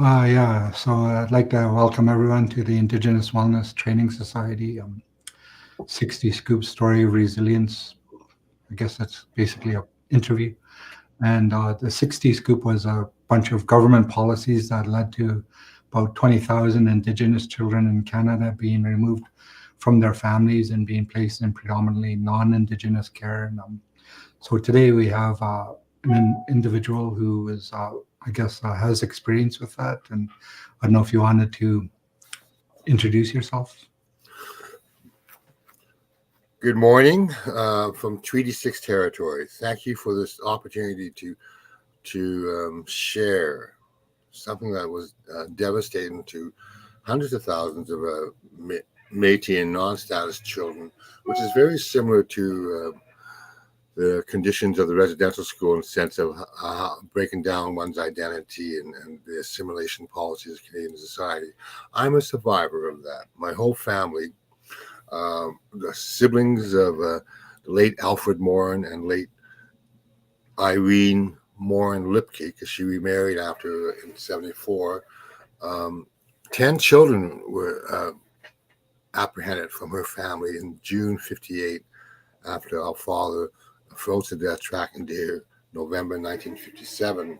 Yeah, so I'd like to welcome everyone to the Indigenous Wellness Training Society 60 Scoop Story of Resilience. I guess that's basically an interview. And the 60 Scoop was a bunch of government policies that led to about 20,000 Indigenous children in Canada being removed from their families and being placed in predominantly non Indigenous care. And so today we have an individual who is, I guess, has experience with that. And I don't know if you wanted to introduce yourself. Good morning from Treaty 6 territory. Thank you for this opportunity to share something that was devastating to hundreds of thousands of Métis and non-status children, which is very similar to the conditions of the residential school in the sense of breaking down one's identity and the assimilation policies of Canadian society. I'm a survivor of that. My whole family, the siblings of the late Alfred Morin and late Irene Morin Lipke, because she remarried after in 1974. 10 children were apprehended from her family in June 1958 after our father froze to death tracking deer November 1957.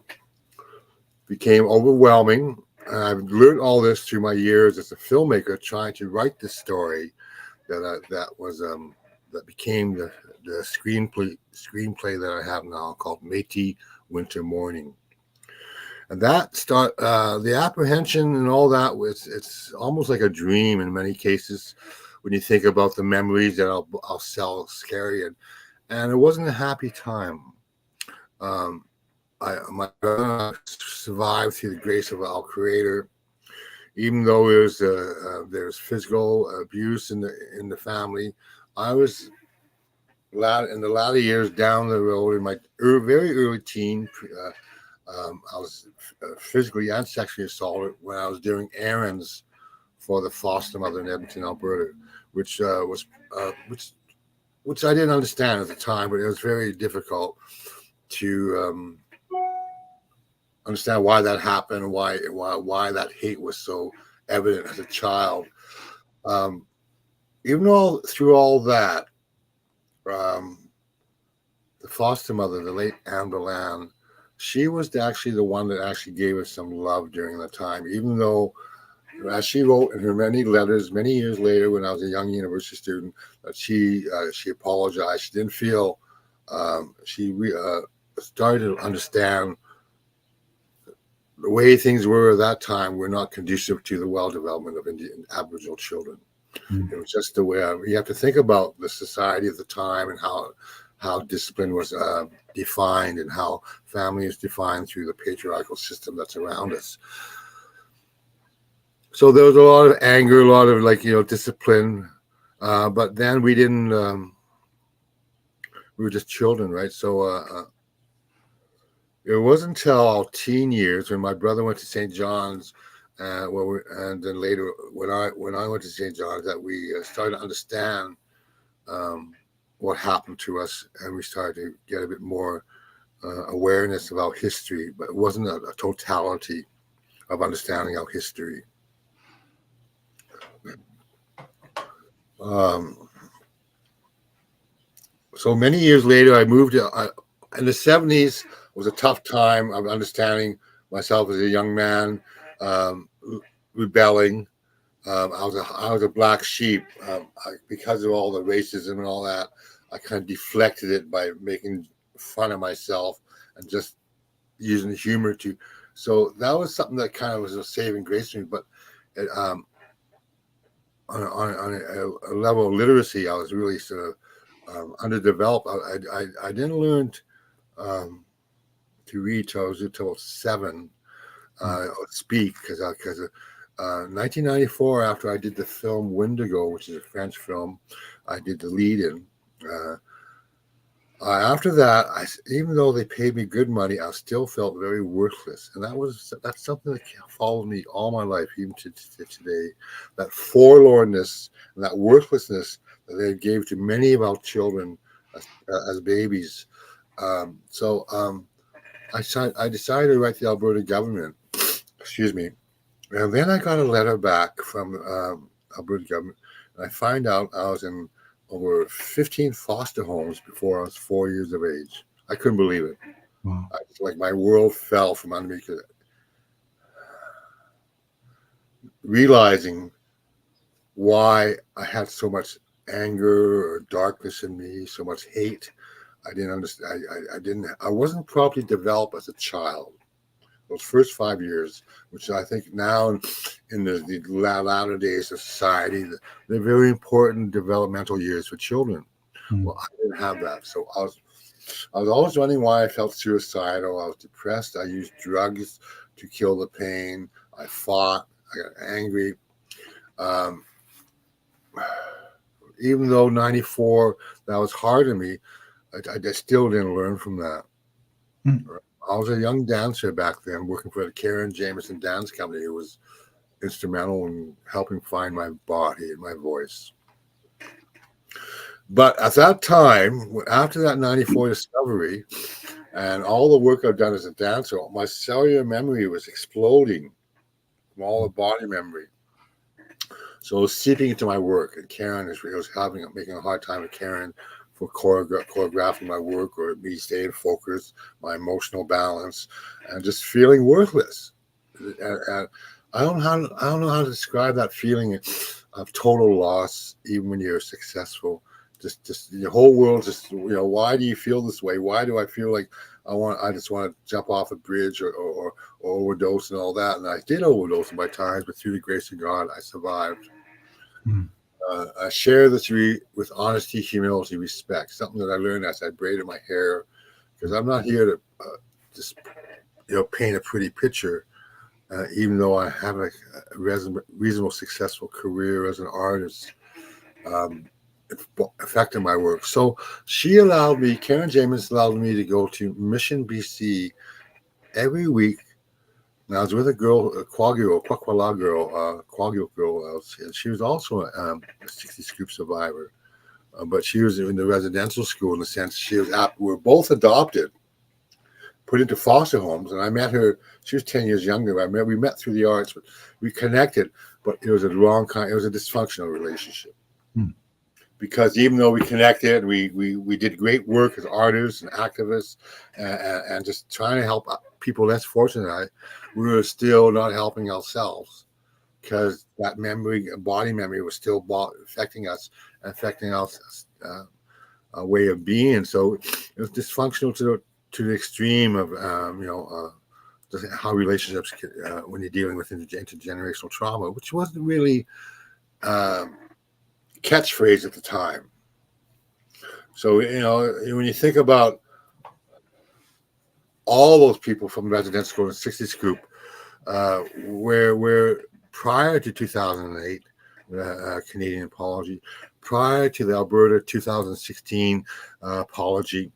Became overwhelming. And I've learned all this through my years as a filmmaker trying to write this story that became the screenplay that I have now called Métis Winter Morning. And that the apprehension and all that it's almost like a dream in many cases when you think about the memories that I'll sell scary and it wasn't a happy time. My brother survived through the grace of our Creator. Even though there's physical abuse in the family, I was in the latter years down the road in my very early teen. I was physically and sexually assaulted when I was doing errands for the foster mother in Edmonton, Alberta, which I didn't understand at the time, but it was very difficult to understand why that happened and why that hate was so evident as a child. Even through all that, the foster mother, the late Anne Deland, she was actually the one that actually gave us some love during that time, even though, as she wrote in her many letters many years later when I was a young university student, that she apologized. She didn't feel, she started to understand the way things were at that time were not conducive to the well-development of Indian Aboriginal children. It was just the way you have to think about the society of the time and how discipline was defined and how family is defined through the patriarchal system that's around us. So there was a lot of anger, a lot of discipline, but then we didn't. We were just children, right? So it wasn't until our teen years when my brother went to St. John's, and then later when I went to St. John's that we started to understand what happened to us, and we started to get a bit more awareness about history. But it wasn't a totality of understanding our history. So many years later, I moved in the 70s. Was a tough time of understanding myself as a young man, rebelling. I was a black sheep because of all the racism and all that. I kind of deflected it by making fun of myself and just using humor to. So that was something that kind of was a saving grace to me. But on a level of literacy, I was really sort of underdeveloped. I didn't learn to read till I was about 7, speak, because 1994, after I did the film Wendigo, which is a French film, I did the lead in. After that, even though they paid me good money, I still felt very worthless, and that's something that followed me all my life, even to today. That forlornness and that worthlessness that they gave to many of our children as babies. I decided to write the Alberta government excuse me. And then I got a letter back from Alberta government, and I find out I was in over 15 foster homes before I was 4 years of age. I couldn't believe it. Wow. Like my world fell from under me, realizing why I had so much anger or darkness in me, so much hate. I didn't understand. I wasn't properly developed as a child. Those first 5 years, which I think now in the latter days of society, they're very important developmental years for children. Mm. Well, I didn't have that. So I was always wondering why I felt suicidal. I was depressed. I used drugs to kill the pain. I fought. I got angry. Um, Even though 94, that was hard on me, I still didn't learn from that. Mm. I was a young dancer back then, working for the Karen Jameson Dance Company, who was instrumental in helping find my body and my voice. But at that time, after that 94 discovery and all the work I've done as a dancer, my cellular memory was exploding from all the body memory. So it was seeping into my work. And Karen was making a hard time with Karen for choreographing my work or me staying focused, my emotional balance, and just feeling worthless. And I don't know how to describe that feeling of total loss, even when you're successful. Just your whole world. Why do you feel this way? Why do I feel like I just want to jump off a bridge or overdose and all that? And I did overdose by times, but through the grace of God, I survived. Mm. I share this with honesty, humility, respect. Something that I learned as I braided my hair, because I'm not here to just paint a pretty picture. Even though I have a reasonable successful career as an artist, it's affected my work. So Karen James allowed me to go to Mission, BC every week. And I was with a girl, a Kwakwala girl, and she was also a 60 Scoop survivor. But she was in the residential school in the sense we were both adopted, put into foster homes, and I met her. She was 10 years younger. We met through the arts, but we connected. But it was a wrong kind. It was a dysfunctional relationship. Mm. Because even though we connected, we did great work as artists and activists, and just trying to help people less fortunate, we were still not helping ourselves because that body memory, was still affecting us, a way of being. So it was dysfunctional to the extreme of how relationships when you're dealing with intergenerational trauma, which wasn't really catchphrase at the time. So when you think about all those people from residential school and 60s group, where prior to 2008, Canadian apology, prior to the Alberta 2016 apology,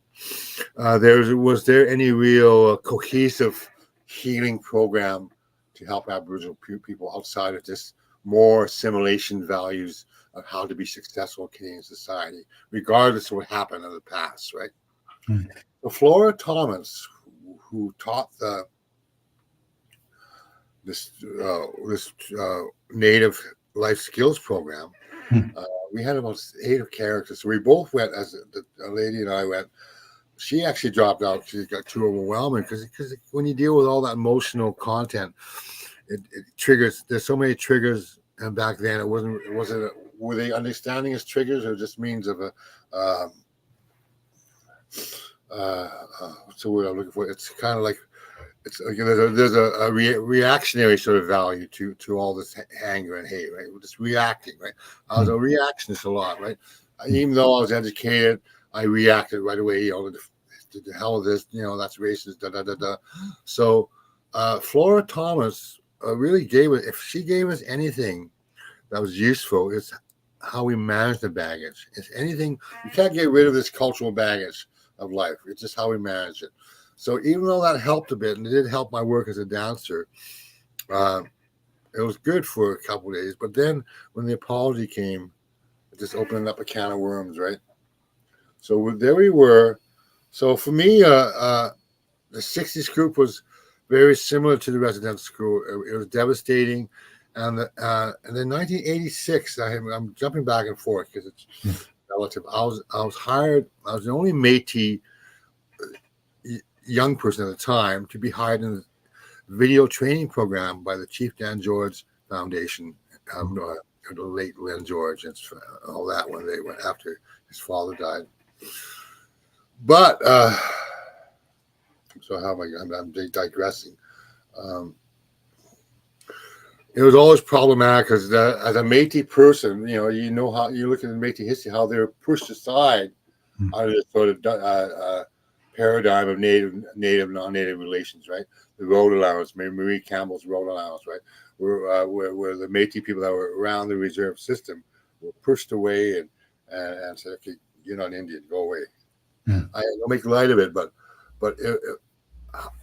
was there any real cohesive healing program to help Aboriginal people outside of just more assimilation values of how to be successful in Canadian society, regardless of what happened in the past, right? Mm. So Flora Thomas, who taught this Native life skills program, Mm. we had about 8 characters. So we both went, as a lady and I went. She actually dropped out. She got too overwhelming because when you deal with all that emotional content, it triggers. There's so many triggers, and back then it wasn't. Were they understanding as triggers or just means of a what's the word I'm looking for? It's kind of like there's a reactionary sort of value to all this anger and hate, right? We're just reacting, right? I was a reactionist a lot, right? Even though I was educated, I reacted right away. To the hell with this, that's racist. Da da da da. So Flora Thomas really gave it. If she gave us anything that was useful, it's how we manage the baggage. It's anything. You can't get rid of this cultural baggage of life. It's just how we manage it. So even though that helped a bit, and it did help my work as a dancer, it was good for a couple of days. But then when the apology came, it just opened up a can of worms, right? So there we were. So for me, the 60s group was very similar to the residential school. It was devastating. And then 1986, I'm jumping back and forth because it's Yeah. relative. I was hired. I was the only Métis young person at the time to be hired in the video training program by the Chief Dan George Foundation, the late Len George, and all that when they went after his father died. But so how am I'm digressing. It was always problematic because as a Métis person, you know how you look at the Métis history, how they were pushed aside out of this sort of paradigm of native non-native relations, right? The road allowance, Marie Campbell's road allowance, right? Where the Métis people that were around the reserve system were pushed away and said, okay, you're not Indian, go away. I don't make light of it, but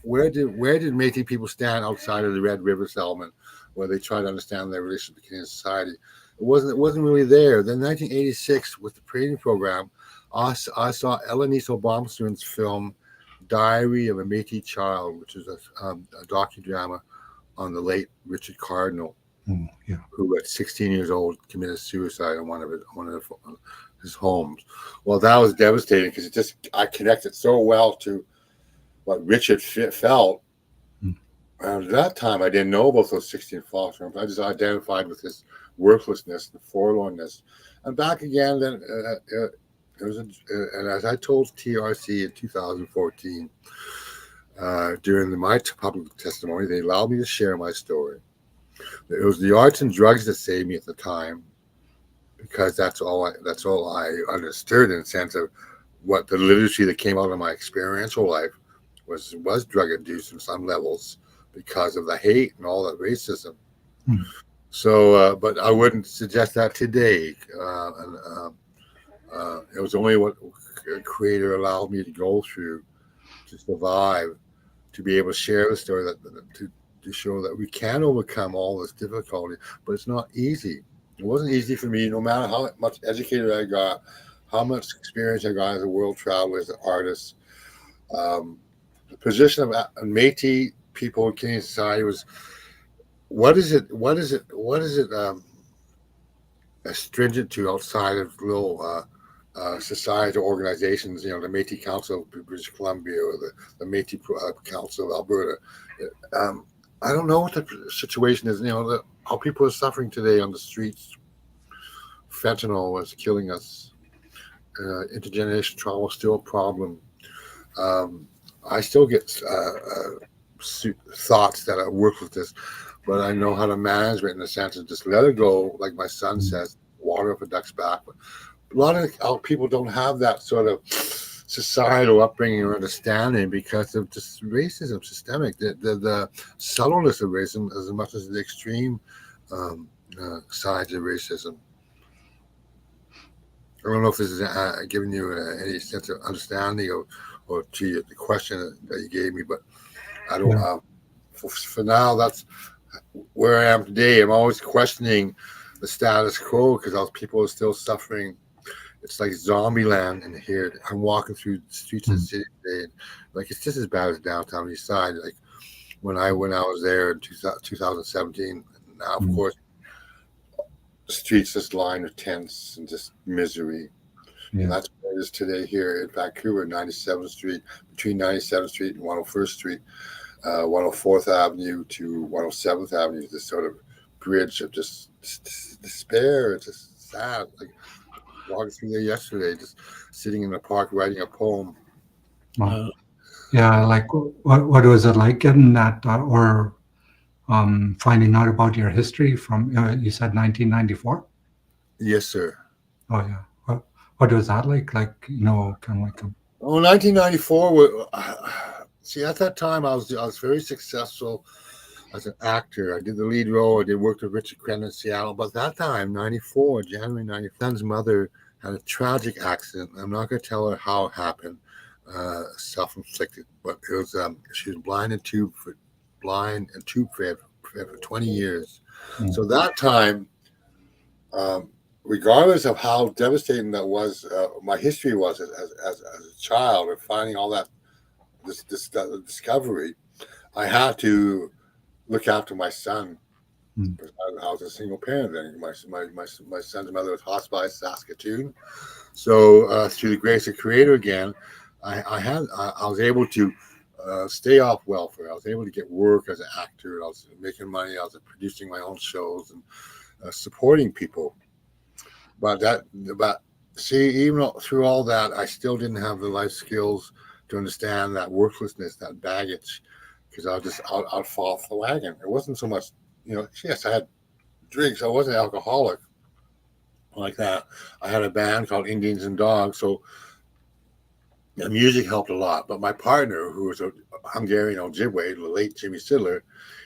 where did Métis people stand outside of the Red River settlement, where they try to understand their relationship with Canadian society? It wasn't really there. Then 1986, with the training program, I saw Elenice Obamswin's film Diary of a Métis Child, which is a docudrama on the late Richard Cardinal, who at 16 years old committed suicide in one of his homes. Well, that was devastating because I connected so well to what Richard felt. And at that time, I didn't know about those 16 foster homes. I just identified with his worthlessness and forlornness. And back again, then and as I told TRC in 2014, during my public testimony, they allowed me to share my story. It was the arts and drugs that saved me at the time, because that's all I understood in the sense of what the literacy that came out of my experiential life was drug induced in some levels because of the hate and all that racism. So, but I wouldn't suggest that today. It was only what a creator allowed me to go through to survive, to be able to share the story, to show that we can overcome all this difficulty. But it's not easy. It wasn't easy for me, no matter how much educated I got, how much experience I got as a world traveler, as an artist. The position of Métis people in Canadian society was, what is it stringent to outside of little societal organizations, the Métis Council of British Columbia or the Métis Council of Alberta. I don't know what the situation is, how people are suffering today on the streets. Fentanyl is killing us. Intergenerational trauma is still a problem. I still get thoughts that I work with this, but I know how to manage it in the sense of just let it go, like my son says, water up a duck's back. But a lot of people don't have that sort of societal upbringing or understanding because of just racism, systemic, the subtleness of racism as much as the extreme sides of racism. I don't know if this is giving you any sense of understanding or to the question that you gave me, but I don't. For now, that's where I am today. I'm always questioning the status quo because people are still suffering. It's like zombie land in here. I'm walking through the streets of the city today, and like it's just as bad as downtown East Side. Like when I was there in 2017. Now, of course, the streets just lined with tents and just misery. And that's where it is today here in Vancouver, 97th Street, between 97th Street and 101st Street, 104th Avenue to 107th Avenue, this sort of bridge of just despair. It's just sad. Like walking through there yesterday, just sitting in the park writing a poem. Yeah, like what was it like getting that or finding out about your history from, you said 1994? Yes, sir. Oh yeah. What was that like? Like, kind of like 1994. See, at that time I was very successful as an actor. I did the lead role. I did work with Richard Crenna in Seattle. But that time, January 94, son's mother had a tragic accident. I'm not going to tell her how it happened, self-inflicted. But it was she was blind and tube for 20 years. So that time, regardless of how devastating that was, my history was as a child, and finding all that this discovery, I had to look after my son. Mm. I was a single parent then. My son's mother was hospitalized in Saskatoon. So through the grace of Creator again, I was able to stay off welfare. I was able to get work as an actor. I was making money. I was producing my own shows and supporting people. But see, even through all that, I still didn't have the life skills to understand that worthlessness, that baggage, because I'd fall off the wagon. It wasn't so much, yes, I had drinks. I wasn't alcoholic like that. I had a band called Indians and Dogs, so the music helped a lot. But my partner, who was a Hungarian Ojibwe, the late Jimmy Sidler,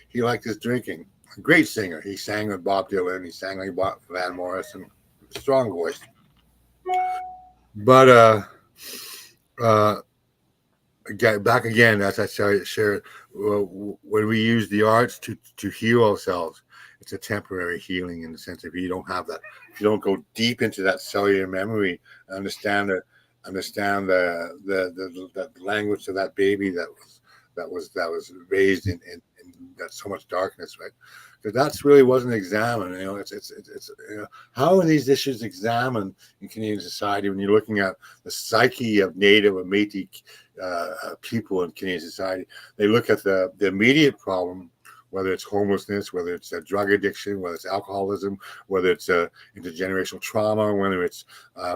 he liked his drinking. A great singer. He sang with Bob Dylan. He sang like Van Morrison. Strong voice. But uh, back again, as I shared, when we use the arts to heal ourselves, it's a temporary healing in the sense if you don't have that, if you don't go deep into that cellular memory, understand the language of that baby that was raised in that so much darkness, right? Because that's really wasn't examined. It's how are these issues examined in Canadian society when you're looking at the psyche of Native or Métis people in Canadian society? They look at the immediate problem, whether it's homelessness, whether it's drug addiction, whether it's alcoholism, whether it's intergenerational trauma, whether it's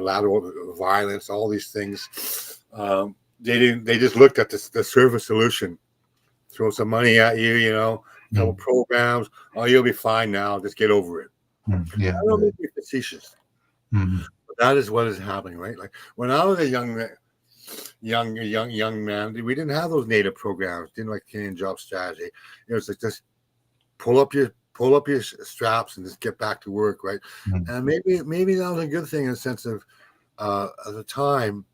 lateral violence, all these things. They just looked at the surface solution. Throw some money at you, a couple programs. Oh, you'll be fine now. Just get over it. Yeah. I don't mean to be facetious, but that is what is happening, right? Like when I was a young man, we didn't have those native programs. Didn't like Canadian Job Strategy. It was like just pull up your straps and just get back to work, right? And maybe that was a good thing in the sense of at the time.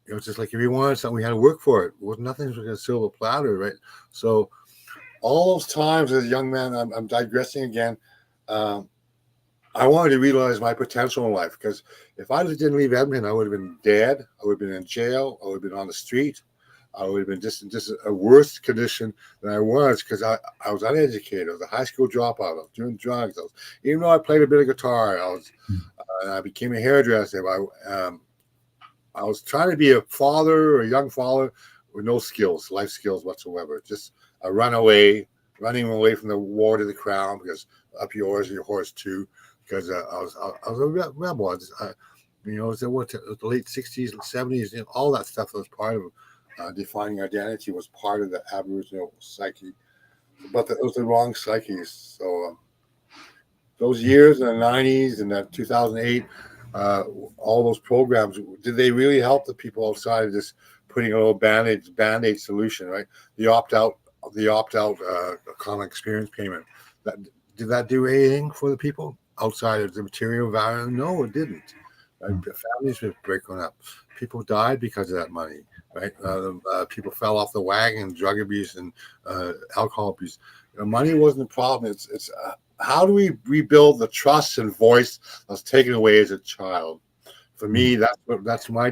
It was just like if you wanted something, we had to work for it. Nothing's like a silver platter, right? So all those times as a young man, I'm digressing again. I wanted to realize my potential in life because if I didn't leave Edmonton, I would have been dead. I would have been in jail. I would have been on the street. I would have been just a worse condition than I was because I was uneducated. I was a high school dropout. I was doing drugs. Even though I played a bit of guitar, I became a hairdresser. I was trying to be a father or a young father with no skills, life skills whatsoever. Just a running away from the war to the crown because up yours and your horse too. Because I was a rebel. It was the late 60s and 70s, all that stuff that was part of defining identity was part of the Aboriginal psyche. But it was the wrong psyche. So those years in the 90s and that 2008, all those programs, did they really help the people outside of just putting a little band-aid solution, right? The opt-out common experience payment. Did that do anything for the people outside of the material value? No, it didn't. Right? Families were breaking up. People died because of that money, right? People fell off the wagon, drug abuse and alcohol abuse. Money wasn't the problem. It's how do we rebuild the trust and voice that was taken away as a child? For me, that's my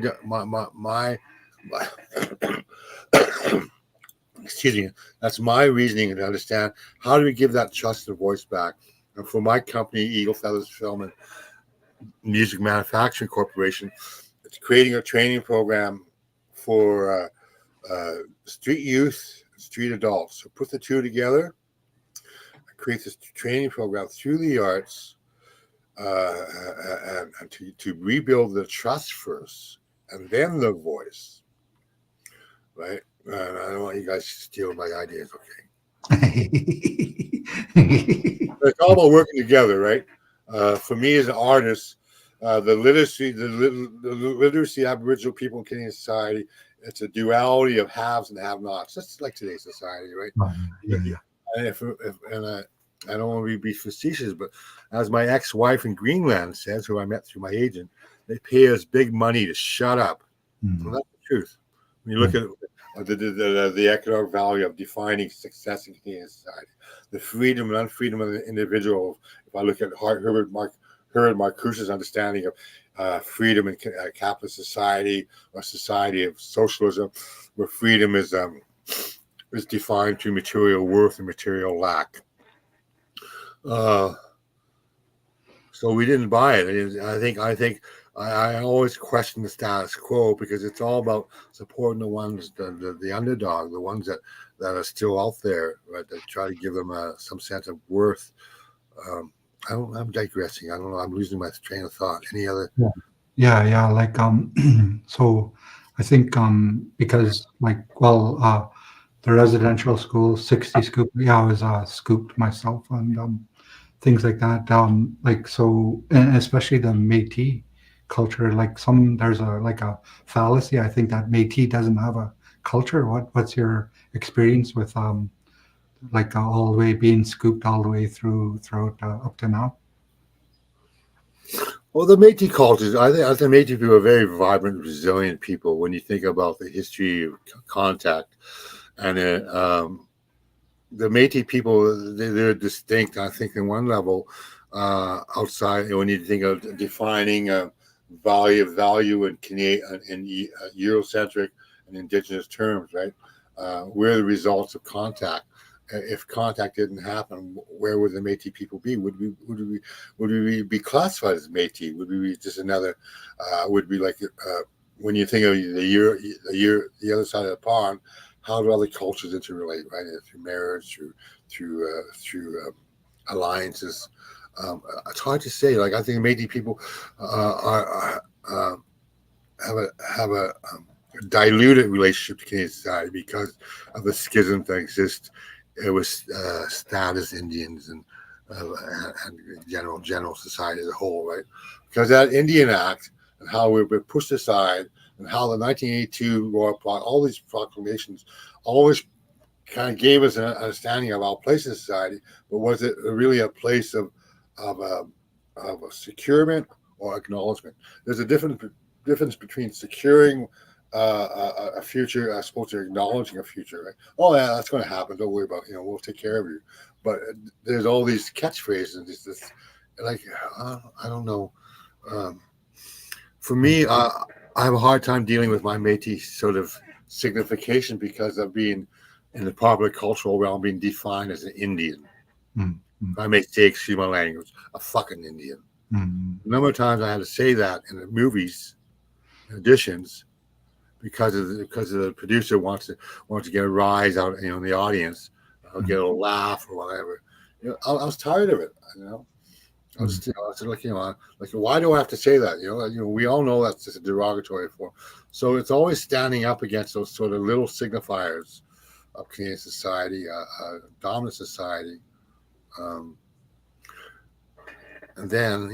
excuse me, that's my reasoning to understand how do we give that trust and voice back. And for my company, Eagle Feathers Film and Music Manufacturing Corporation, it's creating a training program for street youth, street adults. So put the two together, create this training program through the arts, and to rebuild the trust first, and then the voice, right? And I don't want you guys to steal my ideas, okay? It's all about working together, right? For me as an artist, the literacy Aboriginal people in Canadian society, it's a duality of haves and have-nots, just like today's society, right? And I don't want to be facetious, but as my ex-wife in Greenland says, who I met through my agent, they pay us big money to shut up. Well, that's the truth. When you look at the economic value of defining success in Canadian society, the freedom and unfreedom of the individual. If I look at Herbert Marcuse's understanding of freedom in capitalist society or society of socialism, where freedom is is defined through material worth and material lack. So we didn't buy it. I always question the status quo because it's all about supporting the ones, the underdog, the ones that are still out there, right? That try to give them some sense of worth. I'm digressing. I don't know. I'm losing my train of thought. Any other? Yeah. Like so I think because like the residential school 60 scoop, yeah, I was scooped myself and things like that. Like so, and especially the Métis culture. Like there's a fallacy. I think that Métis doesn't have a culture. What's your experience with like all the way being scooped all the way throughout up to now? Well, the Métis cultures, I think the Métis people are very vibrant, resilient people. When you think about the history of contact, and the Métis people, they're distinct. I think in one level, outside when you think of defining value in Canadian in Eurocentric and Indigenous terms, right? We're the results of contact. If contact didn't happen, where would the Métis people be? Would we be classified as Métis? Would we be just another? Would be like when you think of the other side of the pond? How do other cultures interrelate? Right, through marriage, through alliances. It's hard to say. Like I think Métis people have a diluted relationship to Canadian society because of the schism that exists. It was status Indians and general society as a whole, right? Because that Indian Act and how we've been pushed aside, and how the 1982 Royal all these proclamations always kind of gave us an understanding of our place in society, but was it really a place of a securement or acknowledgement? There's a difference between securing a future as opposed to acknowledging a future, right? Oh yeah, that's going to happen. Don't worry about it. We'll take care of you. But there's all these catchphrases and this like I don't know. For me, I have a hard time dealing with my Métis sort of signification because of being in the popular cultural realm being defined as an Indian. If I may say, excuse my language, a fucking Indian. A number of times I had to say that in the movies, auditions, because the producer wants to get a rise out, in the audience, get a laugh or whatever. I was tired of it. I was like, why do I have to say that? We all know that's just a derogatory form. So it's always standing up against those sort of little signifiers of Canadian society, dominant society. And then,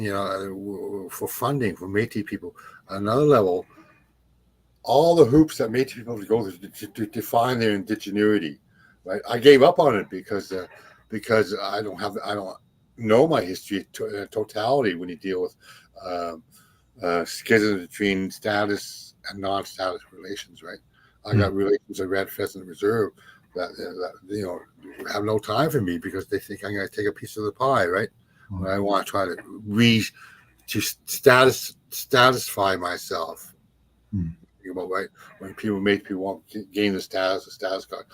for funding for Métis people, another level, all the hoops that Métis people go through to define their indigeneity, right? I gave up on it because I don't know my history in totality when you deal with schisms between status and non-status relations, right? I got relations at Red Pheasant Reserve that have no time for me because they think I'm going to take a piece of the pie, right? When I want to try to satisfy myself. About right when people want to gain the status card,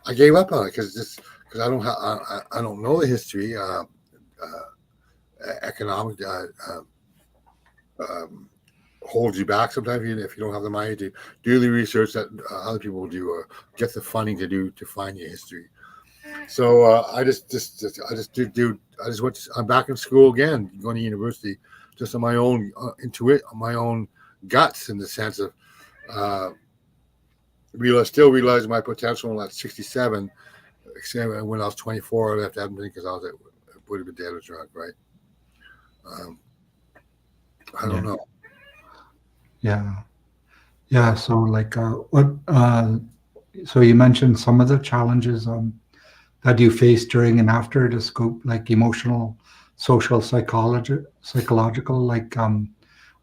I gave up on it because I don't know the history, economic holds you back sometimes if you don't have the money to do the research that other people will do or get the funding to find your history. So I I'm back in school again, going to university, just on my own on my own guts, in the sense of still realizing my potential at 67. Except when I was 24, I left Edmonton because I would have been dead or drunk, right? I don't know. Yeah. So like so you mentioned some of the challenges that you faced during and after the scope, like emotional, social, psychological, like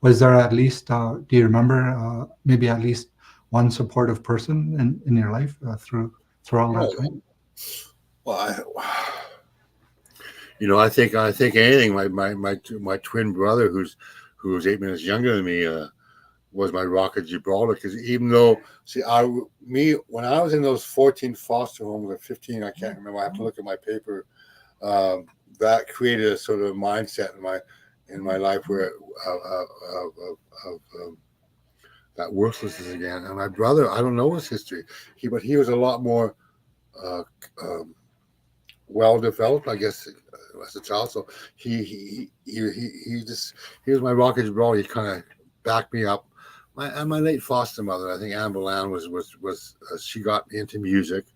was there at least do you remember maybe at least one supportive person in your life through all that time? Well, I think anything. My twin brother, who's 8 minutes younger than me, was my rock of Gibraltar, because even though, see, when I was in those 14 foster homes or 15, I can't remember, I have to look at my paper, that created a sort of mindset in my life where of that worthlessness again. And my brother, I don't know his history, but he was a lot more uh, um, well developed, I guess, as a child. So he just, he was my rock of Gibraltar. He kind of backed me up. My late foster mother, I think Anne Bolan, was she got me into music.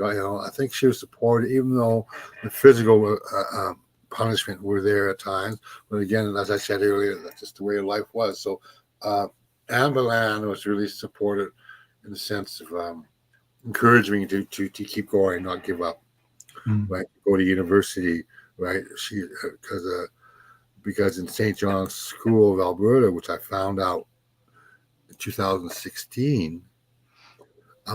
I think she was supported, even though the physical punishment were there at times. But again, as I said earlier, that's just the way life was. So uh, Anne Bolan was really supported in the sense of encouraging me to keep going, not give up. Mm. Right, go to university. Right, because in St. John's School of Alberta, which I found out in 2016,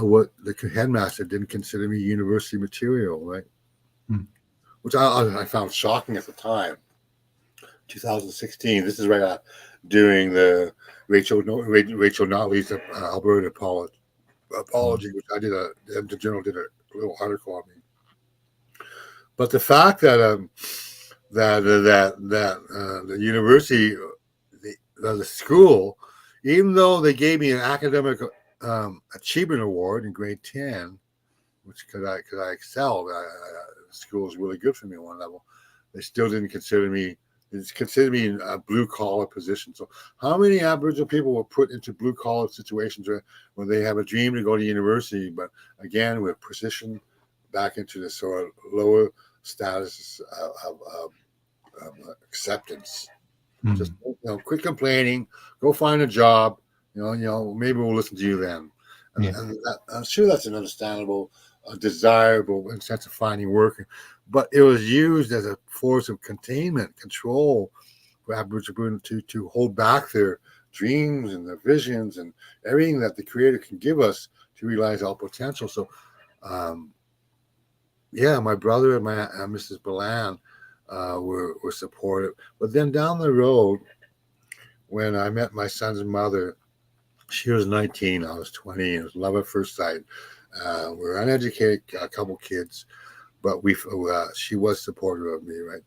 what the headmaster didn't consider me university material, right? Mm. Which I found shocking at the time. 2016. This is right during the Rachel Notley's Alberta apology, which I did the Journal did a little article on me. But the fact that the university, the school, even though they gave me an academic achievement award in grade 10, which because I excelled, school was really good for me at one level, they still didn't consider me. They considered me in a blue collar position. So, how many Aboriginal people were put into blue collar situations where they have a dream to go to university, but again with precision, back into the sort of lower status of acceptance. Mm. Just quit complaining, go find a job. Maybe we'll listen to you then. Yeah. And I'm sure that's an understandable, desirable sense of finding work, but it was used as a force of containment, control for Aboriginal to hold back their dreams and their visions and everything that the Creator can give us to realize our potential. So, yeah, my brother and my Mrs. Bolan were supportive. But then down the road, when I met my son's mother, she was 19, I was 20. It was love at first sight. We were uneducated, a couple kids, but she was supportive of me, right,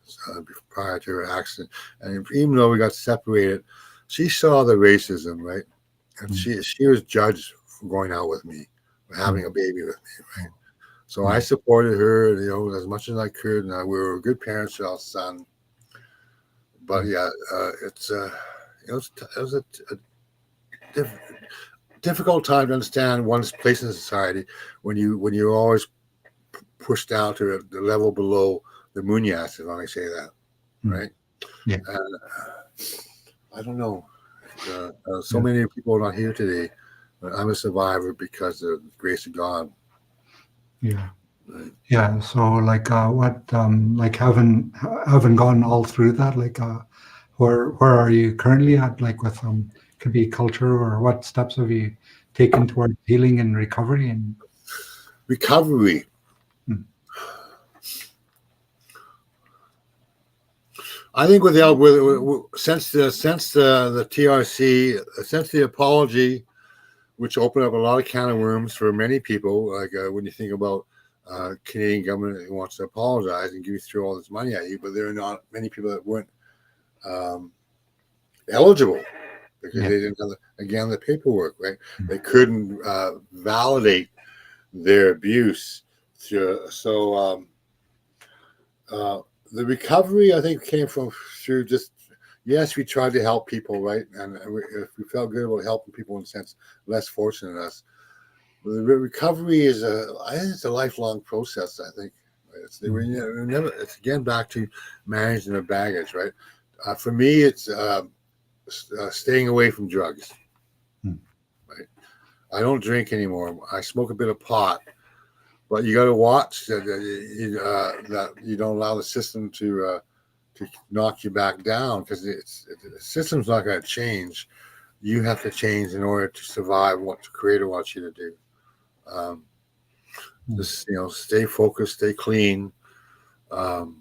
prior to her accident. And even though we got separated, she saw the racism, right, and she was judged for going out with me, for having a baby with me, right. So I supported her, as much as I could, and we were good parents to our son. But yeah, it was a difficult time to understand one's place in society when you're always pushed down to the level below the munyas, if I may say that, right? Yeah. And I don't know. So many people are not here today, but I'm a survivor because of the grace of God. Yeah. Right? Yeah. So what having gone all through that, where are you currently at, with could be culture, or what steps have you taken towards healing and recovery and Recovery. I think since the TRC, since the apology, which opened up a lot of can of worms for many people, like when you think about Canadian government who wants to apologize and give you throw all this money at you, but there are not many people that weren't eligible because they didn't have the paperwork, right? They couldn't validate their abuse. So the recovery, I think, came through just, yes, we tried to help people, right? And if we felt good about helping people, in a sense, less fortunate than us. But the recovery I think it's a lifelong process, I think. It's again back to managing the baggage, right? For me, it's staying away from drugs, right? I don't drink anymore. I smoke a bit of pot. But you got to watch that you don't allow the system to knock you back down, because the system's not going to change. You have to change in order to survive what the Creator wants you to do. Just stay focused, stay clean,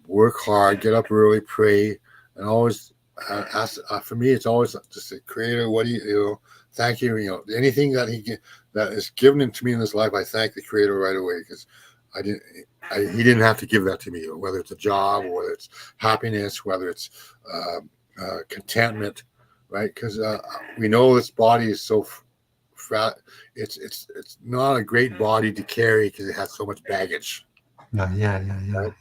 work hard, get up early, pray, and always ask. For me, it's always just say, Creator, what do you Thank you. You know, anything that that is given to me in this life, I thank the Creator right away, because he didn't have to give that to me. Whether it's a job, or whether it's happiness, whether it's contentment, right? Because we know this body is so fat. It's not a great body to carry because it has so much baggage. Yeah. Right?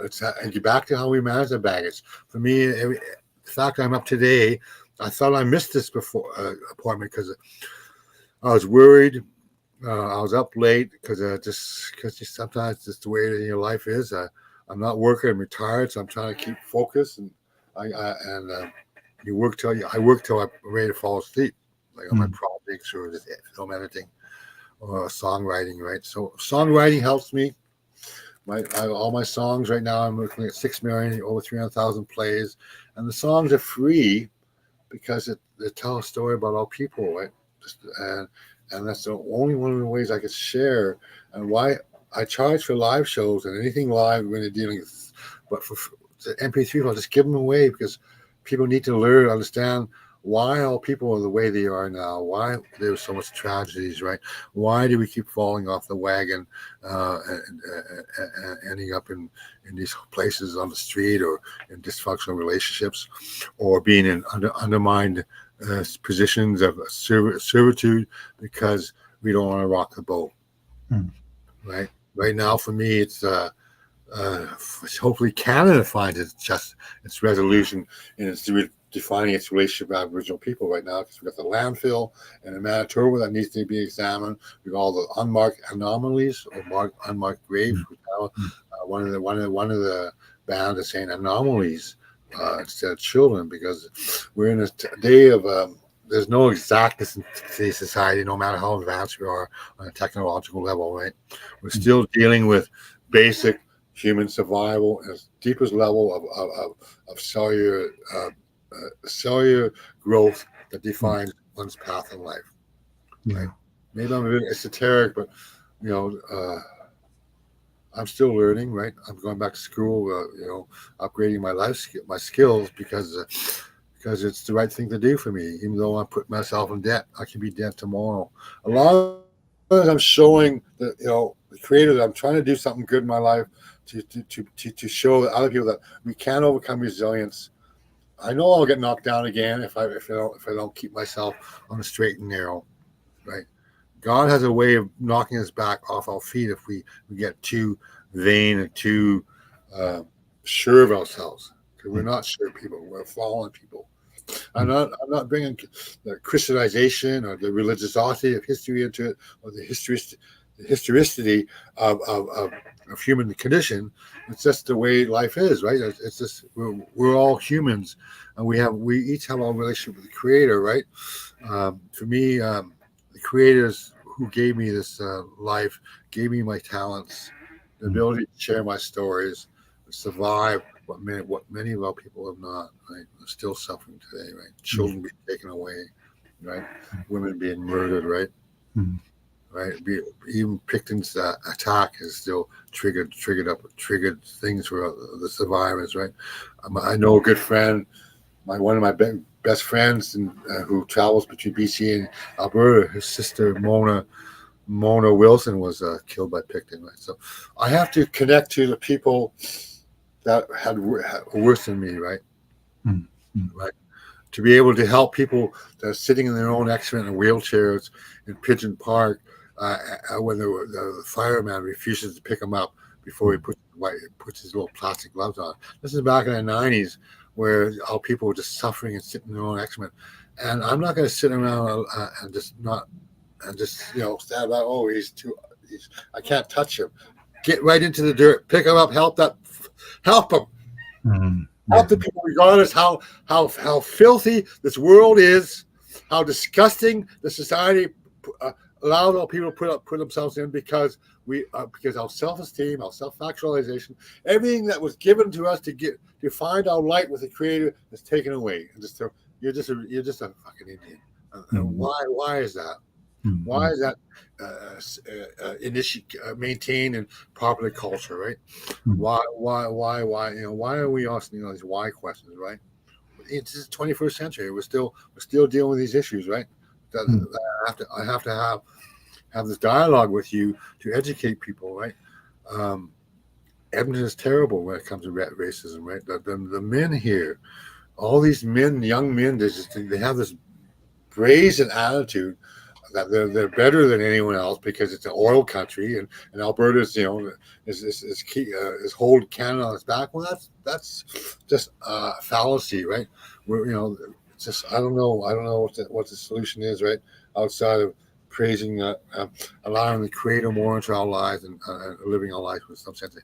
It's and get back to how we manage the baggage. For me, the fact I'm up today, I thought I missed this before appointment because I was worried. I was up late because because sometimes just the way your life is. I'm not working. I'm retired, so I'm trying to keep focus. And I work till I'm ready to fall asleep, like on my projects or just film editing or songwriting. Right. So songwriting helps me. All my songs right now, I'm looking at 6 million, over 300,000 plays, and the songs are free because they tell a story about all people, right? And that's the only one of the ways I could share, and why I charge for live shows and anything live when they're dealing with. But for the MP3, I'll just give them away because people need to learn, understand why all people are the way they are now, why there's so much tragedies, right? Why do we keep falling off the wagon and ending up in these places on the street, or in dysfunctional relationships, or being in undermined positions of servitude because we don't want to rock the boat, right? Right now, for me, it's hopefully Canada finds its resolution in its defining its relationship with Aboriginal people right now, because we've got the landfill and in Manitoba that needs to be examined. We've got all the unmarked anomalies or unmarked graves. Now, one of the band is saying anomalies instead of children, because we're in a day of there's no exactness in today's society, no matter how advanced we are on a technological level, right? We're still dealing with basic human survival at its deepest level of cellular growth that defines one's path in life. Right? Maybe I'm a bit esoteric, but I'm still learning. Right? I'm going back to school. Upgrading my skills because it's the right thing to do for me. Even though I put myself in debt, I can be dead tomorrow. As long as I'm showing the Creator that I'm trying to do something good in my life to show that other people that we can overcome resilience. I know I'll get knocked down again if I don't keep myself on the straight and narrow, right? God has a way of knocking us back off our feet if we get too vain and too sure of ourselves. Because we're not sure people, we're fallen people. I'm not bringing the Christianization or the religiosity of history into it, or the historicity of human condition. It's just the way life is, right? It's just we're all humans, and we each have our relationship with the Creator, right? For me, the Creators who gave me this life gave me my talents, the ability to share my stories, survive what many of our people have not, right? They're still suffering today, right? Children being taken away, right? Women being murdered, right? Right? Even Picton's attack has still triggered things for the survivors, right? I know a good friend, one of my best friends, who travels between BC and Alberta. His sister Mona Wilson was killed by Picton, right? So I have to connect to the people that had worse than me, right? Right. To be able to help people that are sitting in their own excrement in wheelchairs in Pigeon Park when the fireman refuses to pick them up before he puts his little plastic gloves on. This is back in the 90s, where all people were just suffering and sitting in their own excrement. And I'm not going to sit around and just stand back. Oh, I can't touch him. Get right into the dirt, pick him up, help him. Help the people, regardless how filthy this world is, how disgusting the society allowed all people to put themselves in, because our self-esteem, our self-actualization, everything that was given to us to find our light with the Creator is taken away. And you're just a fucking Indian. Why is that? Why is that maintained in popular culture, right? Why? Why are we asking these why questions, right? It's the 21st century. We're still dealing with these issues, right? Mm. I have to have this dialogue with you to educate people, right? Um, Edmonton is terrible when it comes to racism, right? The men here, all these men, young men, they have this brazen attitude that they're better than anyone else because it's an oil country, and Alberta's, is hold Canada on its back. Well, that's just fallacy, right? We're, it's just I don't know what the solution is, right? Outside of praising, allowing the Creator more into our lives and living our lives with some sense of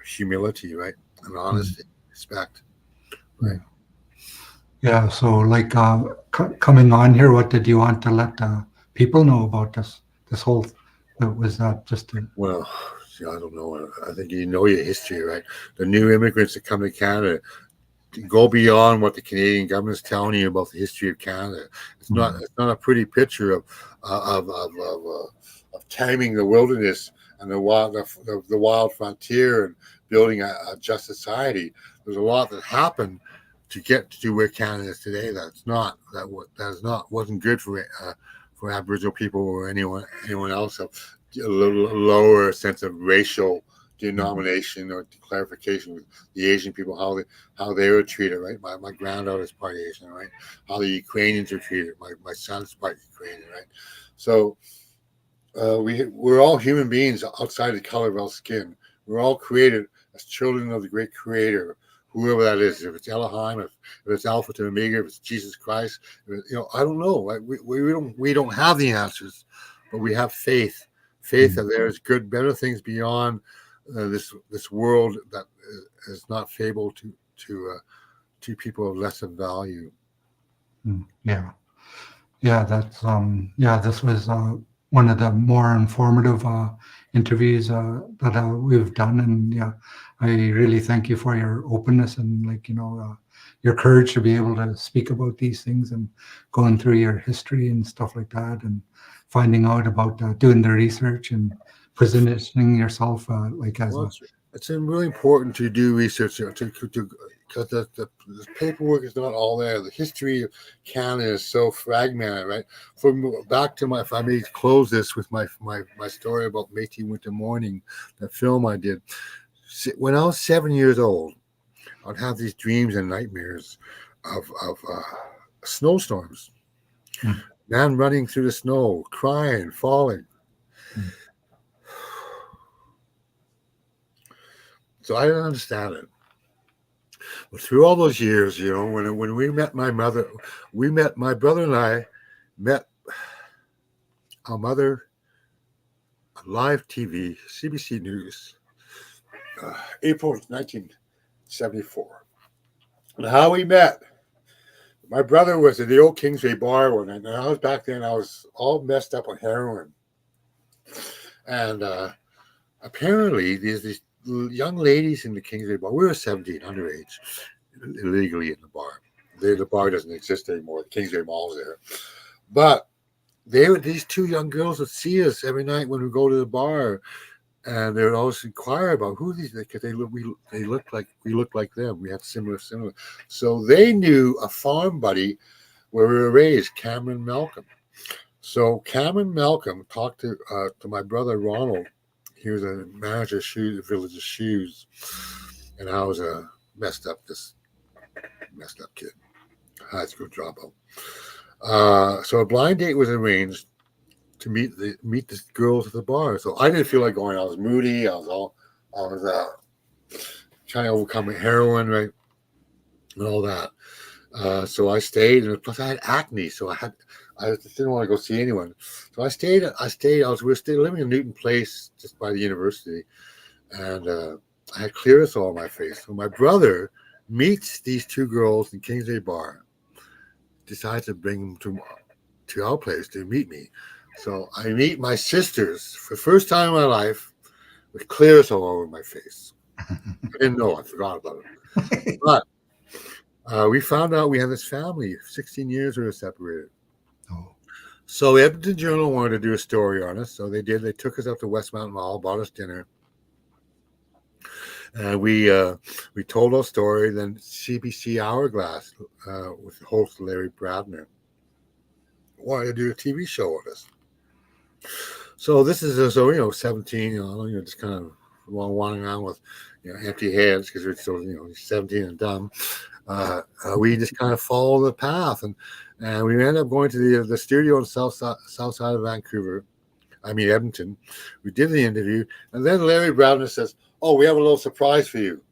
humility, right, and Mm. honesty, respect, right. Yeah. Yeah. So, like, coming on here, what did you want to let people know about this whole? Was that just a? Well, see, I don't know. I think you know your history, right? The new immigrants that come to Canada go beyond what the Canadian government's telling you about the history of Canada. Mm. It's not a pretty picture of taming the wilderness and the wild frontier and building a just society. There's a lot that happened to get to where Canada is today. That is not wasn't good for Aboriginal people or anyone else of a little lower sense of racial Mm. denomination or clarification with the Asian people, how they were treated, right? My granddaughter is part Asian, right? How the Ukrainians are treated. My son's part Ukrainian, right? So we're all human beings outside the color of our skin. We're all created as children of the great Creator, whoever that is. If it's Elohim, if it's Alpha to Omega, if it's Jesus Christ, I don't know. Right? We don't have the answers, but we have faith. Faith Mm. that there's better things beyond this world that is not fable to people of lesser value. Mm. Yeah. Yeah, yeah, this was one of the more informative interviews that we've done, and yeah, I really thank you for your openness and, like, your courage to be able to speak about these things and going through your history and stuff like that, and finding out about doing the research and positioning yourself like as Well, a. it's really important to do research because the paperwork is not all there. The history of Canada is so fragmented, right? From back to if I may close this with my story about Métis Winter Morning, that film I did. When I was 7 years old, I'd have these dreams and nightmares of snowstorms, Mm. man running through the snow, crying, falling. Mm. So I didn't understand it. But through all those years, when we met my brother and I met our mother on live TV, CBC News, April 1974. And how we met. My brother was at the old Kingsway bar one night, and I was back then. I was all messed up on heroin, and apparently there's these young ladies in the Kingsway bar. We were 17, underage, illegally in the bar. The bar doesn't exist anymore. The Kingsway Mall's there, but these two young girls would see us every night when we go to the bar, and they would always inquire about who these because they looked like them. We had similar. So they knew a farm buddy where we were raised, Cameron Malcolm. So Cameron Malcolm talked to my brother Ronald. He was a manager of shoes, Village of Shoes, and I was a messed up kid, high school dropout. So a blind date was arranged to meet the girls at the bar. So I didn't feel like going. I was moody. I was trying to overcome heroin, right, and all that. So I stayed, and plus I had acne, so I just didn't want to go see anyone. So I stayed. We were still living in Newton Place, just by the university, and I had Clearasil on my face. So my brother meets these two girls in Kingsway Bar, decides to bring them to our place to meet me. So I meet my sisters for the first time in my life with Clearasil all over my face. I didn't know. I forgot about it. But we found out we had this family. 16 years we were separated. Oh. So Edmonton Journal wanted to do a story on us. So they did. They took us up to West Mountain Mall, bought us dinner. And we told our story. Then CBC Hourglass with host Larry Bradner wanted to do a TV show with us. So this is 17, just kind of wandering around with empty heads because we're still 17 and dumb. We just kind of follow the path, and we ended up going to the studio on the south side of Vancouver. Edmonton. We did the interview, and then Larry Browner says, "Oh, we have a little surprise for you."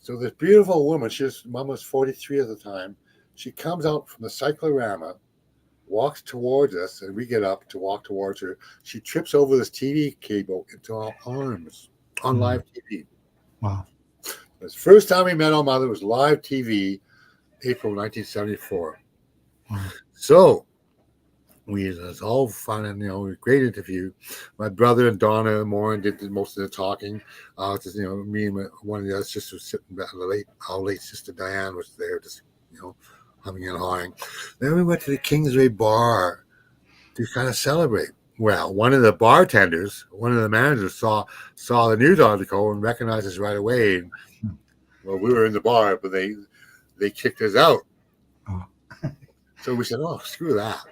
So this beautiful woman, mom was 43 at the time. She comes out from the cyclorama, walks towards us, and we get up to walk towards her. She trips over this TV cable into our arms on live TV. Wow. The first time we met our mother was live TV, April 1974. Wow. So it was all fun and great interview. My brother and Donna Moran did most of the talking. Me and one of the other sisters sitting back. Our late sister Diane was there, just humming and hawing. Then we went to the Kingsway Bar to kind of celebrate. Well, one of the managers saw the news article and recognized us right away. And, well, we were in the bar, but they kicked us out. Oh. So we said, "Oh, screw that."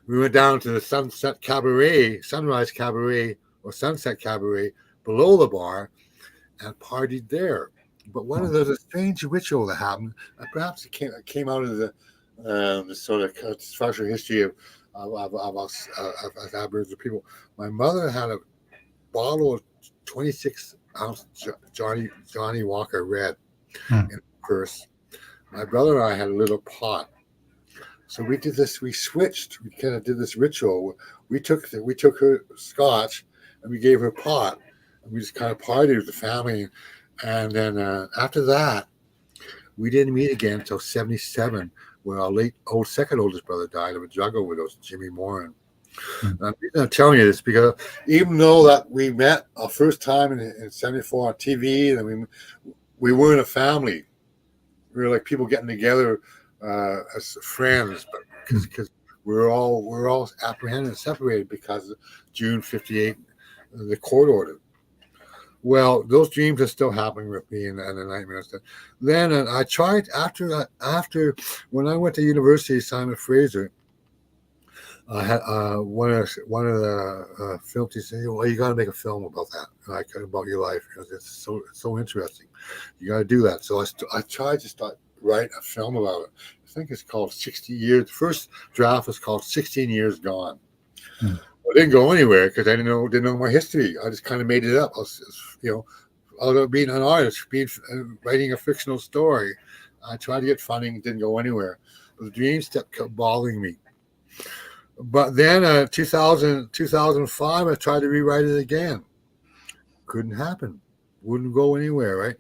We went down to the Sunset Cabaret or Sunset Cabaret below the bar and partied there. But there's a strange ritual that happened. Perhaps it came out of the sort of social history of us as Aboriginal people. My mother had a bottle of 26-ounce Johnny Walker Red in her purse. My brother and I had a little pot. So we did this. We switched. We kind of did this ritual. We took her scotch, and we gave her pot, and we just kind of partied with the family. And then after that, we didn't meet again until 1977, where our second oldest brother died of a drug overdose, Jimmy Moran. I'm telling you this because even though that we met our first time in 1974 on TV, and we weren't a family. We were like people getting together as friends, but because we're all apprehended and separated because of June 58, the court order. Well, those dreams are still happening with me and the nightmares. Then I tried after when I went to university, Simon Fraser. I had one of the film teachers said, "Well, you got to make a film about that, about your life. It's so interesting. You got to do that." So I tried to start write a film about it. I think it's called 60 Years. The first draft was called 16 Years Gone. Well, it didn't go anywhere because I didn't know my history. I just kind of made it up. Although being an artist, writing a fictional story, I tried to get funding. It didn't go anywhere. But the dreams kept bothering me. But then 2005, I tried to rewrite it again. Couldn't happen. Wouldn't go anywhere, right?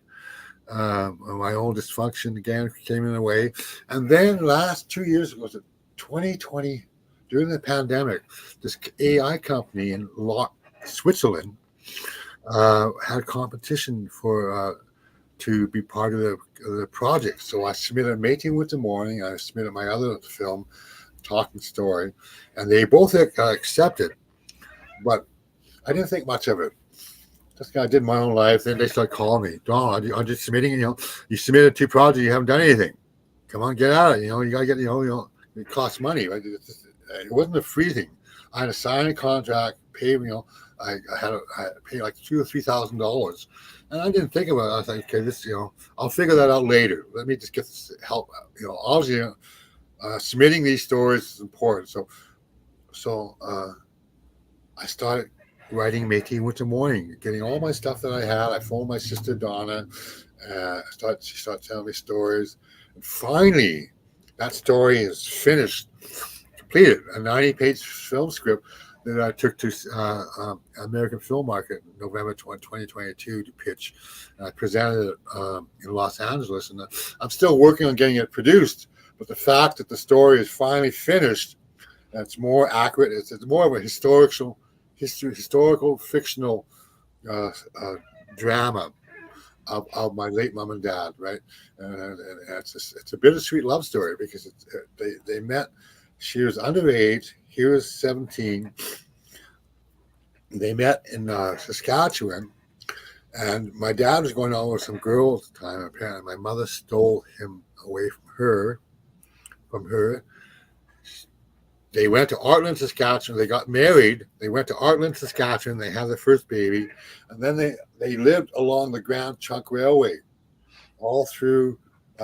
My own dysfunction again came in the way. And then last 2 years, was it 2020, during the pandemic, this AI company in Switzerland had competition to be part of the project. So I submitted Mating with the Morning. I submitted my other film, Talking Story, and they both accepted. But I didn't think much of it. Just kind of did my own life. Then they started calling me, "Don, I'm just submitting. You submitted 2 projects. You haven't done anything. Come on, get at it. You gotta get. It costs money. Right? It wasn't a free thing. I had to sign a contract, pay. I had to pay like $2,000 or $3,000, and I didn't think about it. I was like, okay, this. I'll figure that out later. Let me just get this help. Obviously, submitting these stories is important. So I started writing Making with the Morning, getting all my stuff that I had. I phoned my sister Donna. She started telling me stories. And finally, that story is finished, completed, a 90-page film script that I took to American Film Market in November 2022 to pitch. And I presented it in Los Angeles. And I'm still working on getting it produced. But the fact that the story is finally finished, and it's more accurate, it's more of a historical fictional drama of my late mom and dad, right? And it's a bittersweet love story because they met. She was underage. He was 17. They met in Saskatchewan, and my dad was going on with some girl at the time. Apparently, my mother stole him away from her. They went to Artland, Saskatchewan. They got married. They went to Artland, Saskatchewan. They had their first baby. And then they lived along the Grand Trunk Railway all through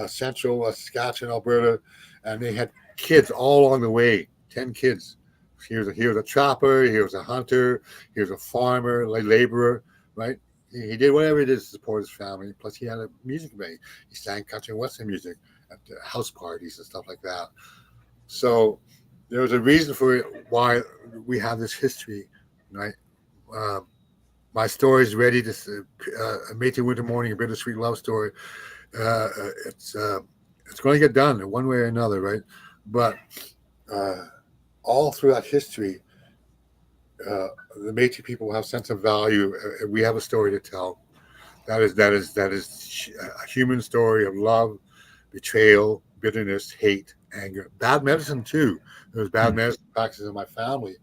central Saskatchewan, Alberta. And they had kids all along the way, 10 kids. He was a trapper. He was a hunter. He was a farmer, like laborer, right? He did whatever he did to support his family. Plus, he had a music band. He sang country and western music at house parties and stuff like that. So there was a reason for it, why we have this history, right? My story is ready to a Métis Winter Morning, a bittersweet love story. It's going to get done in one way or another, right? But all throughout history, the Métis people have a sense of value. We have a story to tell. That is a human story of love, betrayal, bitterness, hate, anger, bad medicine too. There was bad medicine practices in my family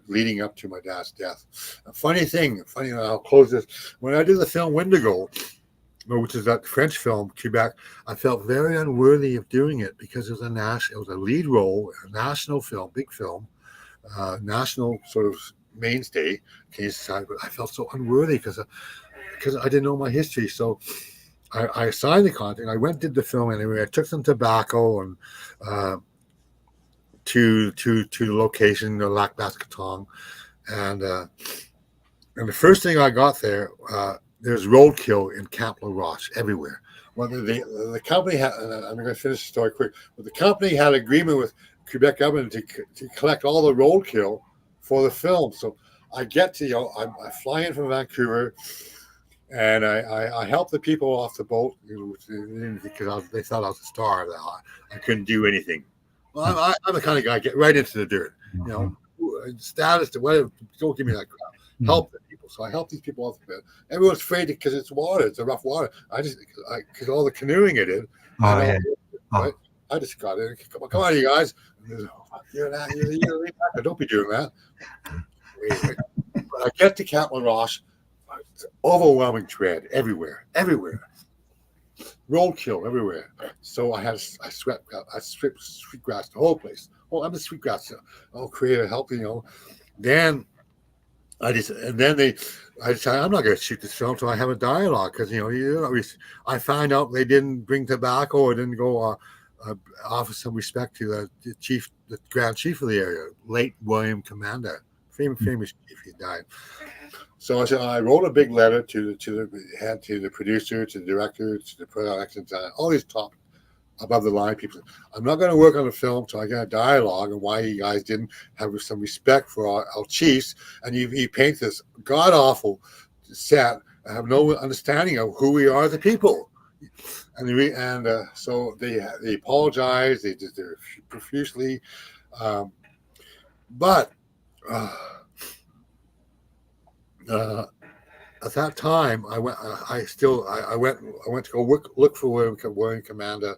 leading up to my dad's death. A funny thing, I'll close this. When I did the film Wendigo, which is that French film, Quebec, I felt very unworthy of doing it because it was a lead role, a national film, big film, national sort of mainstay. But I felt so unworthy because I didn't know my history. So I signed the contract. I went and did the film anyway. I took some tobacco and to the location, the Lac Basketong, and the first thing I got there, there's roadkill in Camp La Roche everywhere. Well, the company had, and I'm going to finish the story quick, but the company had an agreement with Quebec government to collect all the roadkill for the film. So I get to, I fly in from Vancouver, and I help the people off the boat because they thought I was a star. I couldn't do anything. Well, I'm the kind of guy get right into the dirt. Status to whatever. Don't give me that crap. Help the people. So I help these people off the boat. Everyone's afraid because it's water. It's a rough water. Because all the canoeing I did. Right? I just got it. Come on, you guys. You're don't be doing that. But I get to Camp La Roche. Overwhelming dread everywhere. Roadkill everywhere. So I stripped sweetgrass the whole place. Well, I'm a sweetgrass. I'll create a healthy, Then I decided I'm not going to shoot this film until I have a dialogue because I find out they didn't bring tobacco or didn't go offer some respect to the Grand Chief of the area, late William Commanda, famous chief. He died. So I wrote a big letter to the producer, to the director, to the production designer, all these top above the line people. I'm not going to work on the film until I get a dialogue on why you guys didn't have some respect for our chiefs, and he paints this god awful set. I have no understanding of who we are as a people, so they apologize. They did their profusely, but. At that time, I went to go look for William Commanda.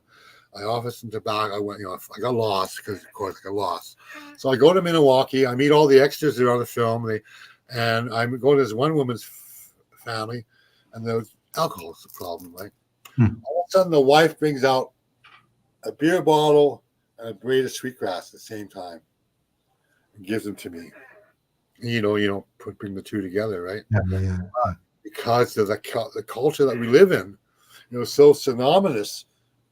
I offered some tobacco. I got lost because, of course, I got lost. So I go to Milwaukee. I meet all the extras that are on the film. And I go to this one woman's family, and there's alcohol is the problem, right? All of a sudden, the wife brings out a beer bottle and a braid of sweetgrass at the same time and gives them to me. You don't bring the two together, right? Yeah. Because of the culture that we live in, so synonymous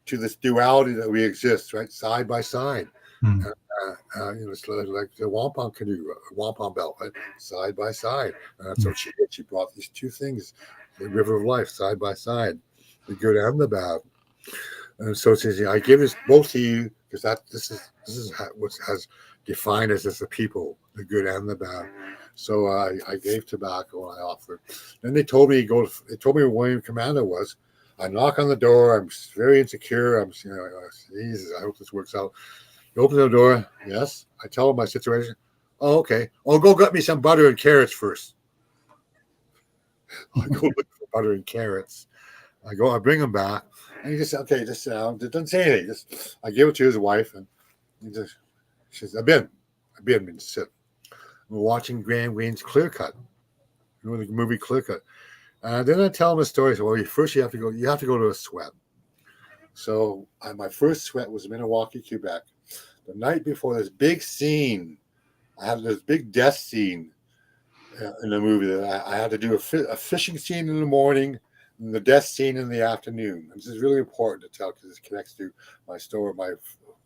to this duality that we exist, right, side by side. It's like the wampum canoe, wampum belt, right, side by side. And that's what she did. She brought these two things, the river of life, side by side, the good and the bad. And so she says, I give this both to you because this is what has defined us as a people, the good and the bad. So I gave tobacco and I offered. Then they told me They told me where William Commanda was. I knock on the door. I'm very insecure. Jesus, I hope this works out. He opens the door. Yes. I tell him my situation. Oh, okay. Oh, go get me some butter and carrots first. I go look for butter and carrots. I bring him back. And he just said, okay, just sit down. Doesn't say anything. I give it to his wife, and she says, I've been to sit. We're watching Graham Wayne's Clear Cut. The movie Clear Cut. Then I tell him a story. So, first you have to go to a sweat. So my first sweat was in Milwaukee, Quebec. The night before this big scene, I had this big death scene in the movie that I had to do a fishing scene in the morning and the death scene in the afternoon. This is really important to tell because it connects to my story, my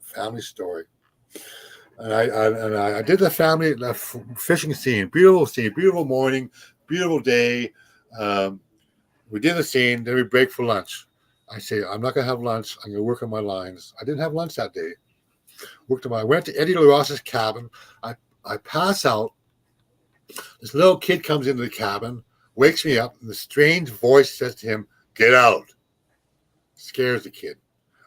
family story. And I did the fishing scene, beautiful morning, beautiful day. We did the scene, then we break for lunch. I say, I'm not going to have lunch. I'm going to work on my lines. I didn't have lunch that day. I went to Eddie LaRossa's cabin. I pass out. This little kid comes into the cabin, wakes me up, and the strange voice says to him, "Get out." Scares the kid.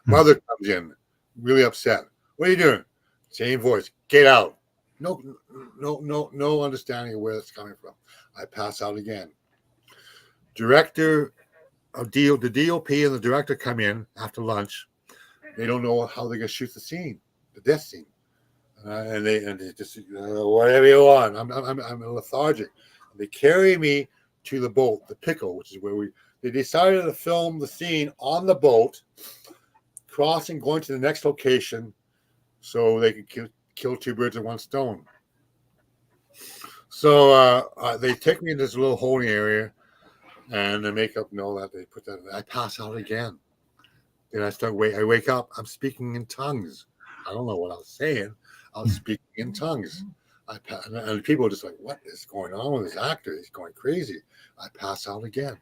Mother comes in, really upset. "What are you doing?" Same voice, "Get out." No understanding of where it's coming from. I pass out again. Director of the DOP and the director come in after lunch. They don't know how they're gonna shoot the scene, the death scene, and they just whatever you want. I'm lethargic. They carry me to the boat, the Pickle, which is where they decided to film the scene on the boat, crossing, going to the next location, so they could kill two birds with one stone. So they take me in this little holding area, and the makeup know that they put that. I pass out again. Then I wake up. I'm speaking in tongues. I don't know what I was saying. I was speaking in tongues. And people are just like, "What is going on with this actor? He's going crazy." I pass out again.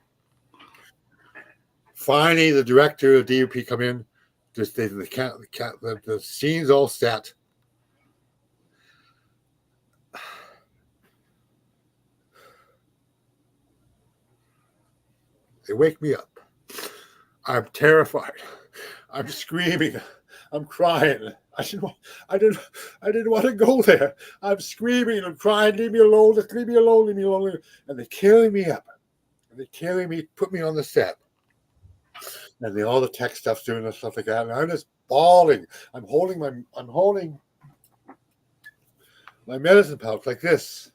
Finally, the director of DUP come in. The scene's all set. They wake me up. I'm terrified. I'm screaming. I'm crying. I didn't want to go there. I'm screaming. I'm crying. Leave me alone. Just leave me alone. Leave me alone. And they carry me up. And they carry me, put me on the set. And all the tech stuff's doing and stuff like that. And I'm just bawling. I'm holding my medicine pouch like this.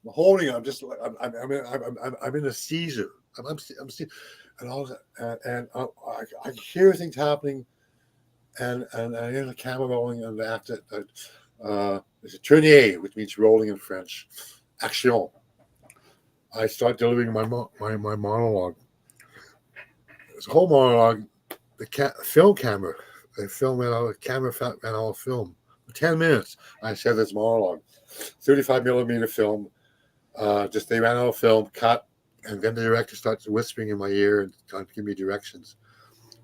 I'm holding it. I'm in a seizure. And all that, and I hear things happening, and I hear the camera rolling, and the actor, there's a tournier, which means rolling in French. Action. I start delivering my monologue. This whole monologue, the film camera, they film it out. The camera ran all film for 10 minutes. I said this monologue, 35 millimeter film. They ran out of film, cut. And then the director starts whispering in my ear and trying to give me directions.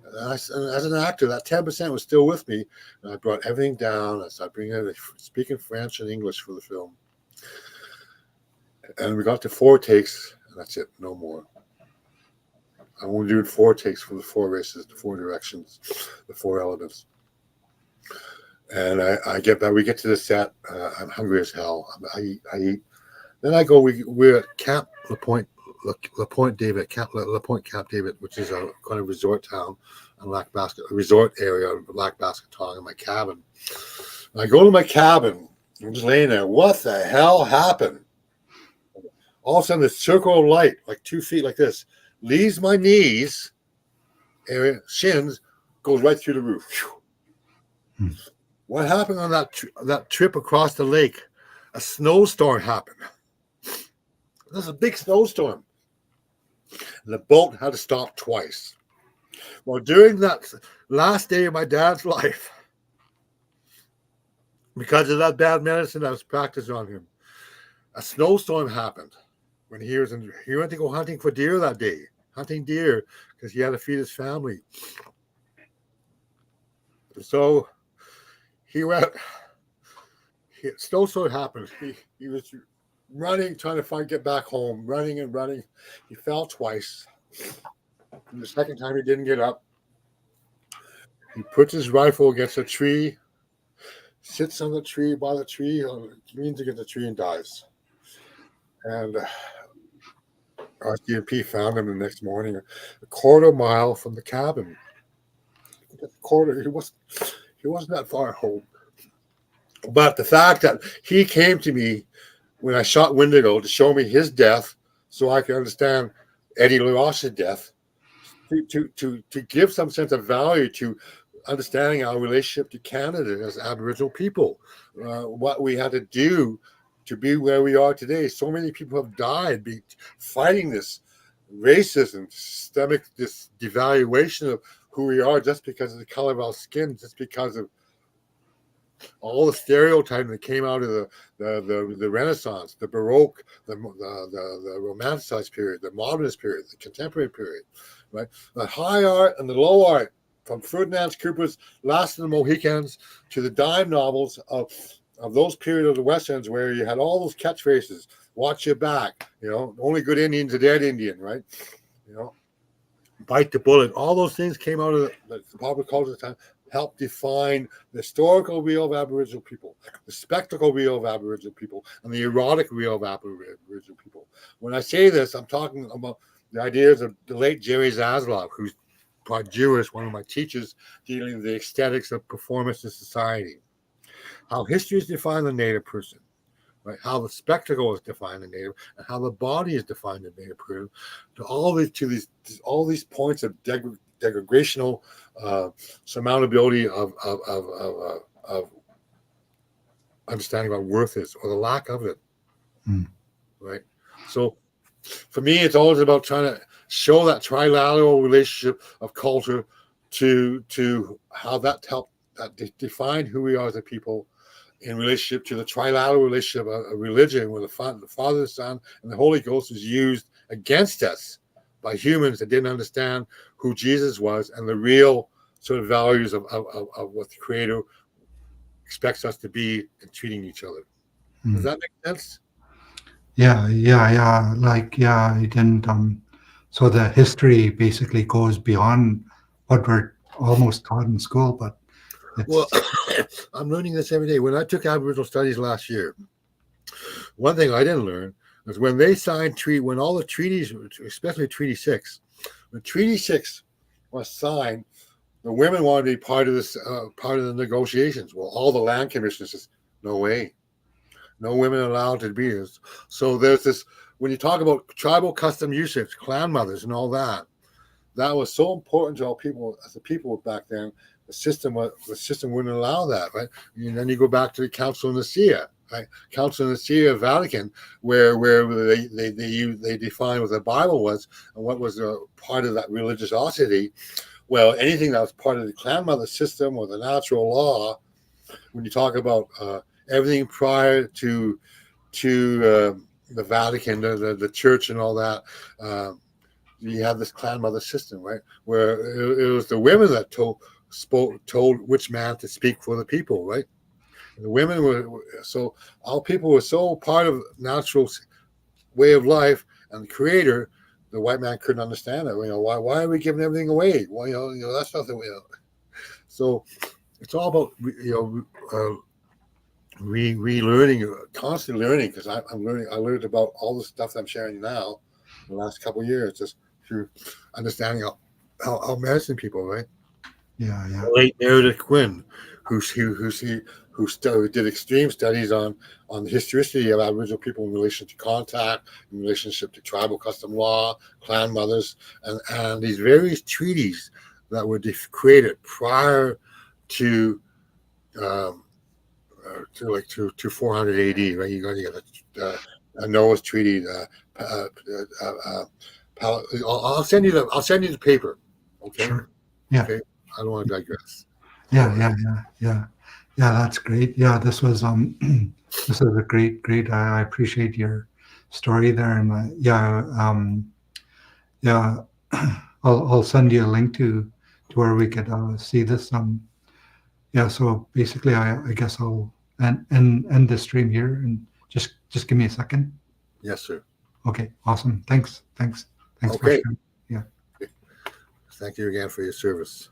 And as an actor, that 10% was still with me. And I brought everything down. I started speaking French and English for the film. And we got to 4 takes, and that's it, no more. I only did 4 takes for the 4 races, the 4 directions, the 4 elements. And I get back. We get to the set. I'm hungry as hell. I eat. Then I go. We're at Camp LaPointe David, LaPointe Camp David, which is a kind of resort town in a resort area of Lac Basketong in my cabin. And I go to my cabin. I'm just laying there. What the hell happened? All of a sudden, this circle of light, like 2 feet like this, leaves my knees, area, shins, goes right through the roof. What happened on that trip across the lake? A snowstorm happened. There's a big snowstorm. And the boat had to stop twice. Well, during that last day of my dad's life, because of that bad medicine I was practicing on him, a snowstorm happened when he went to go hunting for deer that day, hunting deer because he had to feed his family. So he went. Snowstorm happened. He was running, trying to get back home, running and running. He fell twice. And the second time he didn't get up. He puts his rifle against a tree, sits on the tree, by the tree, leans against the tree and dies. And our CMP found him the next morning, a quarter mile from the cabin. He wasn't that far home. But the fact that he came to me when I shot Wendigo to show me his death so I could understand Eddie LaRossa's death, to give some sense of value to understanding our relationship to Canada as Aboriginal people, what we had to do to be where we are today. So many people have died fighting this racism, systemic, this devaluation of who we are just because of the color of our skin, just because of all the stereotyping that came out of the Renaissance, the Baroque, the Romanticized period, the Modernist period, the Contemporary period, right? The high art and the low art, from Ferdinand Cooper's Last of the Mohicans to the dime novels of those period of the Westerns, where you had all those catchphrases: "Watch your back," "Only good Indian's a dead Indian," right? "Bite the bullet." All those things came out of the popular culture at the time, helped define the historical real of Aboriginal people, the spectacle real of Aboriginal people, and the erotic real of Aboriginal people. When I say this, I'm talking about the ideas of the late Jerry Zaslav, who's part Jewish, one of my teachers, dealing with the aesthetics of performance in society, how history is defined the Native person, right? How the spectacle is defined the Native, and how the body is defined the Native person, to all these points of degradational surmountability of understanding what worth is, or the lack of it, right? So for me, it's always about trying to show that trilateral relationship of culture to how that helped define who we are as a people, in relationship to the trilateral relationship of religion, where the Father, the Son, and the Holy Ghost was used against us by humans that didn't understand who Jesus was and the real sort of values of what the Creator expects us to be in treating each other. Does that make sense? Yeah. Like, yeah, I didn't. So the history basically goes beyond what we're almost taught in school, but Well, it's I'm learning this every day. When I took Aboriginal Studies last year, one thing I didn't learn was when they signed when all the treaties, especially Treaty 6, when Treaty 6 was signed, the women wanted to be part of this, part of the negotiations. Well, all the land commissioners says, no way, no women allowed to be this. So there's this, when you talk about tribal custom usage, clan mothers and all that, that was so important to our people, as a people back then. The system wouldn't allow that, right? And then you go back to the Council of Nicaea, right? Council of Nicaea, Vatican, where they defined what the Bible was and what was a part of that religiosity. Well, anything that was part of the clan mother system or the natural law, when you talk about everything prior to the Vatican, the church, and all that. You have this clan mother system, right, where it was the women that told which man to speak for the people, right? And the women were, so our people were so part of natural way of life and the Creator. The white man couldn't understand it. Why are we giving everything away? Well, that's nothing. So it's all about relearning, constantly learning, because I'm learning. I learned about all the stuff I'm sharing now in the last couple of years, just through understanding how medicine people, right? yeah. The late Meredith Quinn, who did extreme studies on the historicity of Aboriginal people in relation to contact, in relationship to tribal custom law, clan mothers, and these various treaties that were created prior to 400 AD, right? You got a Noah's Treaty. I'll send you the paper. Okay. Sure. Yeah. Okay. I don't want to digress. Yeah. That's great. Yeah, this was this is a great. I appreciate your story there, and yeah. I'll send you a link to where we could see this. Yeah. So basically, I guess I'll end the stream here, and just give me a second. Yes, sir. Okay. Awesome. Thanks for Okay. sharing. Yeah. Thank you again for your service.